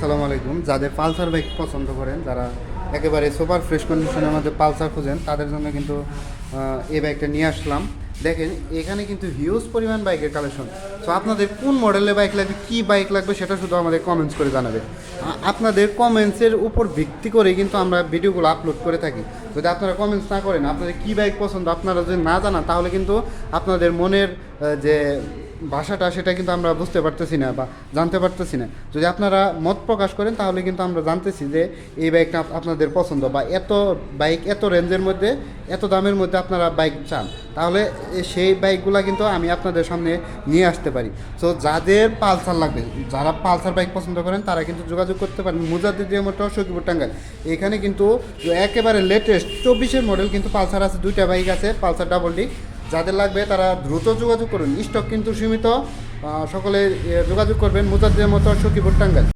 আসসালামু আলাইকুম। যাদের পালসার বাইক পছন্দ করেন, যারা একেবারে সুপার ফ্রেশ কন্ডিশনের মধ্যে পালসার খুঁজেন, তাদের জন্য কিন্তু এই বাইকটা নিয়ে আসলাম। দেখেন এখানে কিন্তু হিউজ পরিমাণ বাইকের কালেকশন। সো আপনাদের কোন মডেলের বাইক লাগবে, কী বাইক লাগবে, সেটা শুধু আমাদের কমেন্টস করে জানাবে। আপনাদের কমেন্টসের উপর ভিত্তি করে কিন্তু আমরা ভিডিওগুলো আপলোড করে থাকি। যদি আপনারা কমেন্টস না করেন, আপনাদের কী বাইক পছন্দ আপনারা যদি না জানান, তাহলে কিন্তু আপনাদের মনের যে ভাষাটা সেটা কিন্তু আমরা বুঝতে পারতেছি না বা জানতে পারতেছি না। যদি আপনারা মত প্রকাশ করেন, তাহলে কিন্তু আমরা জানতেছি যে এই বাইকটা আপনাদের পছন্দ, বা এত বাইক এত রেঞ্জের মধ্যে এত দামের মধ্যে আপনারা বাইক চান, তাহলে সেই বাইকগুলো কিন্তু আমি আপনাদের সামনে নিয়ে আসতে পারি। সো যাদের পালসার লাগবে, যারা পালসার বাইক পছন্দ করেন, তারা কিন্তু যোগাযোগ করতে পারেন মুজাদ্দিদিয়া মোটর, সখীপুর, টাঙ্গাইল। এখানে কিন্তু একেবারে লেটেস্ট 24-এর মডেল কিন্তু পালসার আছে, দুইটা বাইক আছে পালসার ডাবল ডি। যাদের লাগবে তারা দ্রুত যোগাযোগ করুন, স্টক কিন্তু সীমিত। সকলে যোগাযোগ করবেন মুজাদ্দিদিয়া মোটর, সখীপুর, টাঙ্গাইল।